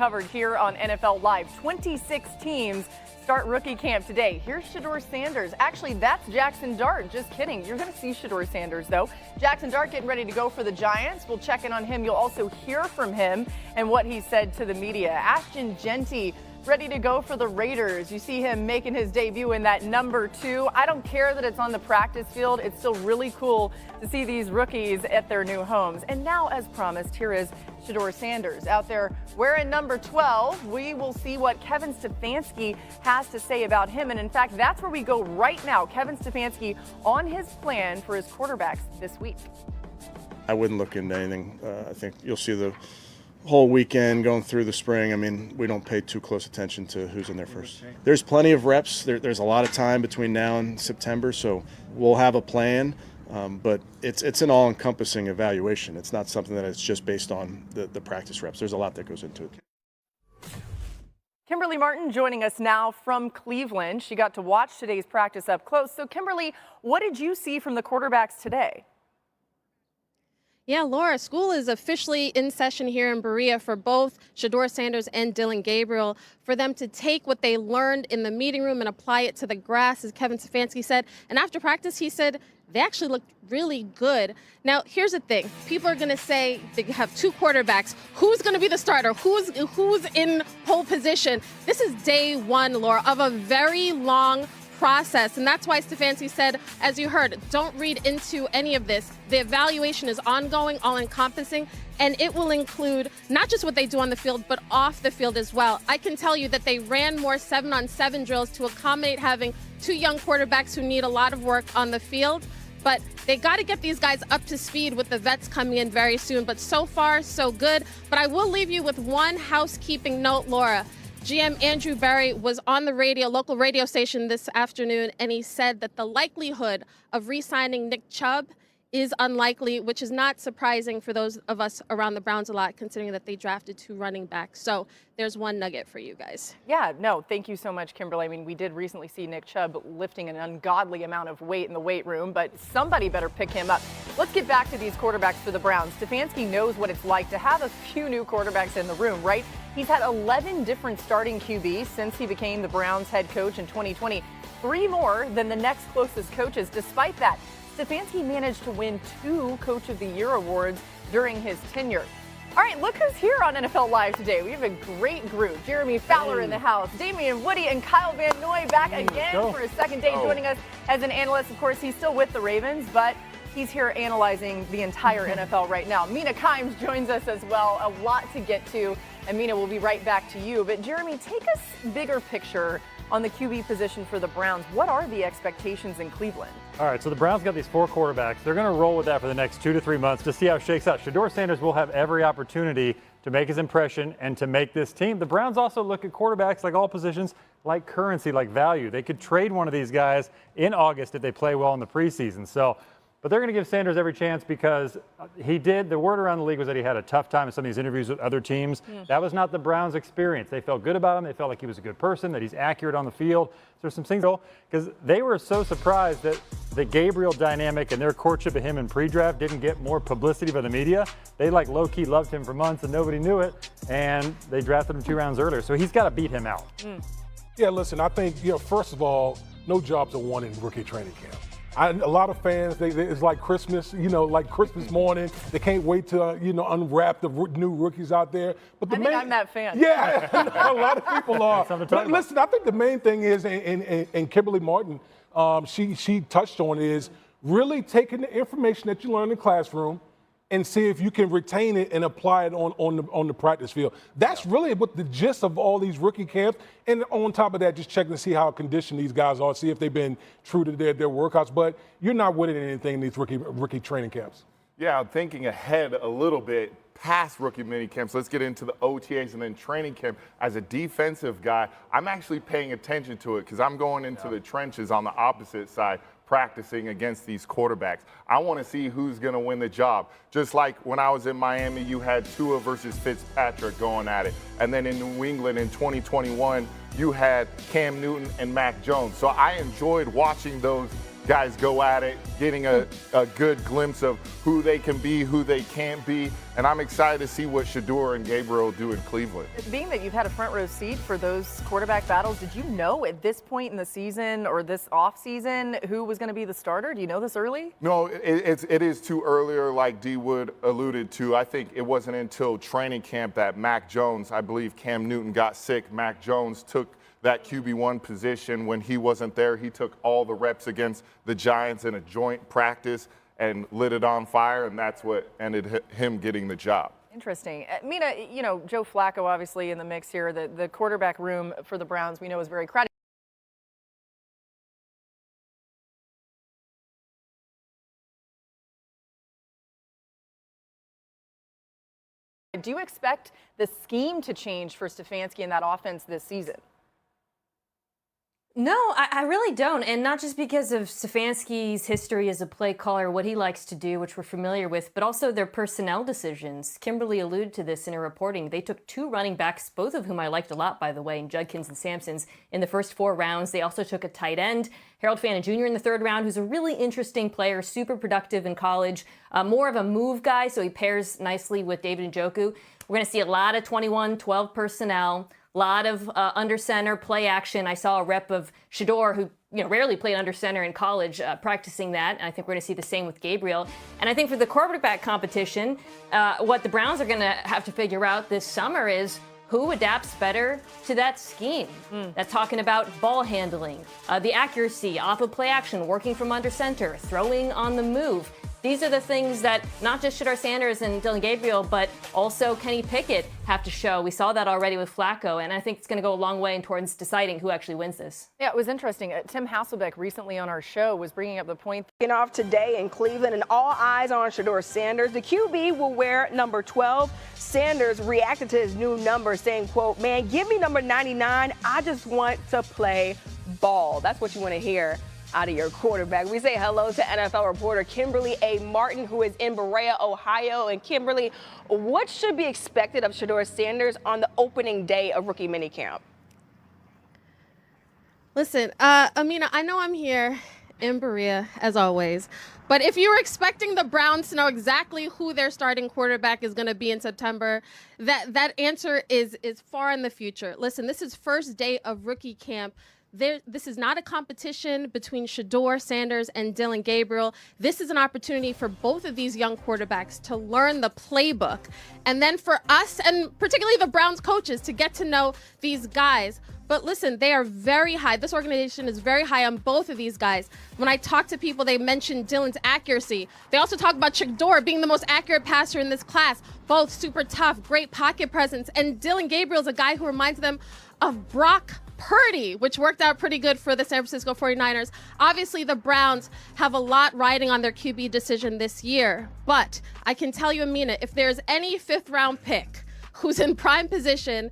covered here on NFL Live. 26 teams start rookie camp today. Here's Shedeur Sanders. Actually, that's Jackson Dart. Just kidding. You're going to see Shedeur Sanders, though. Jackson Dart getting ready to go for the Giants. We'll check in on him. You'll also hear from him and what he said to the media. Ashton Jeanty ready to go for the Raiders. You see him making his debut in that number 2. I don't care that it's on the practice field. It's still really cool to see these rookies at their new homes. And now, as promised, here is Shedeur Sanders out there wearing number 12. We will see what Kevin Stefanski has to say about him. And in fact, that's where we go right now. Kevin Stefanski on his plan for his quarterbacks this week. I wouldn't look into anything. I think you'll see the whole weekend going through the spring. I mean, we don't pay too close attention to who's in there first. There's plenty of reps. There's a lot of time between now and September, so we'll have a plan. But it's an all-encompassing evaluation. It's not something that it's just based on the practice reps. There's a lot that goes into it. Kimberly Martin joining us now from Cleveland. She got to watch today's practice up close. So, Kimberly, what did you see from the quarterbacks today? Yeah, Laura, school is officially in session here in Berea for both Shedeur Sanders and Dillon Gabriel, for them to take what they learned in the meeting room and apply it to the grass, as Kevin Stefanski said. And after practice, he said they actually looked really good. Now, here's the thing. People are going to say they have 2 quarterbacks. Who's going to be the starter? Who's in pole position? This is day 1, Laura, of a very long process. And that's why Stefanski said, as you heard, don't read into any of this. The evaluation is ongoing, all-encompassing, and it will include not just what they do on the field, but off the field as well. I can tell you that they ran more 7-on-7 drills to accommodate having 2 young quarterbacks who need a lot of work on the field. But they got to get these guys up to speed with the vets coming in very soon. But so far, so good. But I will leave you with one housekeeping note, Laura. GM Andrew Berry was on the radio, local radio station this afternoon, and he said that the likelihood of re-signing Nick Chubb is unlikely, which is not surprising for those of us around the Browns a lot, considering that they drafted 2 running backs. So there's one nugget for you guys. Yeah, no, thank you so much, Kimberly. I mean, we did recently see Nick Chubb lifting an ungodly amount of weight in the weight room, but somebody better pick him up. Let's get back to these quarterbacks for the Browns. Stefanski knows what it's like to have a few new quarterbacks in the room, right? He's had 11 different starting QBs since he became the Browns head coach in 2020, 3 more than the next closest coaches. Despite that, Stefanski managed to win 2 Coach of the Year awards during his tenure. All right, look who's here on NFL Live today. We have a great group. Jeremy Fowler in the house, Damian Woody, and Kyle Van Noy back again for his second day joining us as an analyst. Of course, he's still with the Ravens, but he's here analyzing the entire NFL right now. Mina Kimmes joins us as well. A lot to get to, and Mina, we'll be right back to you. But Jeremy, take us bigger picture on the QB position for the Browns. What are the expectations in Cleveland? All right, so the Browns got these 4 quarterbacks. They're going to roll with that for the next 2 to 3 months to see how it shakes out. Shedeur Sanders will have every opportunity to make his impression and to make this team. The Browns also look at quarterbacks, like all positions, like currency, like value. They could trade one of these guys in August if they play well in the preseason. But they're going to give Sanders every chance because the word around the league was that he had a tough time in some of these interviews with other teams. That was not the Browns' experience. They felt good about him. They felt like he was a good person, that he's accurate on the field. So there's some things, because they were so surprised that the Gabriel dynamic and their courtship of him in pre-draft didn't get more publicity by the media. They low-key loved him for months and nobody knew it, and they drafted him 2 rounds earlier. So he's got to beat him out. Yeah, listen, I think, first of all, no jobs are won in rookie training camp. A lot of fans, it's like Christmas, like Christmas morning. They can't wait to, unwrap the new rookies out there. But I'm that fan. Yeah, a lot of people are. But listen, I think the main thing is, and Kimberly Martin, she touched on it, is really taking the information that you learn in the classroom and see if you can retain it and apply it on the practice field. That's really what the gist of all these rookie camps. And on top of that, just checking to see how conditioned these guys are, see if they've been true to their workouts. But you're not winning anything in these rookie training camps. Yeah, I'm thinking ahead a little bit past rookie mini camps. Let's get into the OTAs and then training camp. As a defensive guy, I'm actually paying attention to it because I'm going into the trenches on the opposite side, practicing against these quarterbacks. I want to see who's going to win the job. Just like when I was in Miami, you had Tua versus Fitzpatrick going at it. And then in New England in 2021, you had Cam Newton and Mac Jones. So I enjoyed watching those guys go at it, getting a good glimpse of who they can be, who they can't be. And I'm excited to see what Shedeur and Gabriel do in Cleveland. Being that you've had a front row seat for those quarterback battles, did you know at this point in the season or this off season who was going to be the starter? Do you know this early? No, it is too earlier, like D Wood alluded to. I think it wasn't until training camp that Mac Jones, I believe Cam Newton got sick. Mac Jones took that QB1 position. When he wasn't there, he took all the reps against the Giants in a joint practice and lit it on fire, and that's what ended him getting the job. Interesting. Mina, you know, Joe Flacco obviously in the mix here. The quarterback room for the Browns we know is very crowded. Do you expect the scheme to change for Stefanski in that offense this season? No, I really don't. And not just because of Stefanski's history as a play caller, what he likes to do, which we're familiar with, but also their personnel decisions. Kimberly alluded to this in her reporting. They took 2 running backs, both of whom I liked a lot, by the way, in Judkins and Sampsons, in the first 4 rounds. They also took a tight end, Harold Fannin Jr. in the 3rd round, who's a really interesting player, super productive in college, more of a move guy, so he pairs nicely with David Njoku. We're going to see a lot of 21-12 personnel. A lot of under center play action. I saw a rep of Shedeur, who rarely played under center in college, practicing that. And I think we're going to see the same with Gabriel. And I think for the quarterback competition, what the Browns are going to have to figure out this summer is who adapts better to that scheme. That's talking about ball handling, the accuracy off of play action, working from under center, throwing on the move. These are the things that not just Shedeur Sanders and Dillon Gabriel, but also Kenny Pickett have to show. We saw that already with Flacco, and I think it's going to go a long way towards deciding who actually wins this. Yeah, it was interesting. Tim Hasselbeck recently on our show was bringing up the point. Off today in Cleveland, and all eyes on Shedeur Sanders. The QB will wear number 12. Sanders reacted to his new number, saying, quote, "Man, give me number 99. I just want to play ball." That's what you want to hear out of your quarterback. We say hello to NFL reporter Kimberly Martin, who is in Berea, Ohio. And Kimberly, what should be expected of Shedeur Sanders on the opening day of rookie minicamp? Listen, Amina, I know I'm here in Berea, as always, but if you were expecting the Browns to know exactly who their starting quarterback is going to be in September, that answer is far in the future. Listen, this is first day of rookie camp. This is not a competition between Shedeur Sanders and Dillon Gabriel. This is an opportunity for both of these young quarterbacks to learn the playbook, and then for us, and particularly the Browns coaches, to get to know these guys. But listen, they are very high. This organization is very high on both of these guys. When I talk to people, they mention Dillon's accuracy. They also talk about Shedeur being the most accurate passer in this class. Both super tough, great pocket presence. And Dillon Gabriel's a guy who reminds them of Brock Purdy, which worked out pretty good for the San Francisco 49ers. Obviously, the Browns have a lot riding on their QB decision this year. But I can tell you, Amina, if there's any 5th-round pick who's in prime position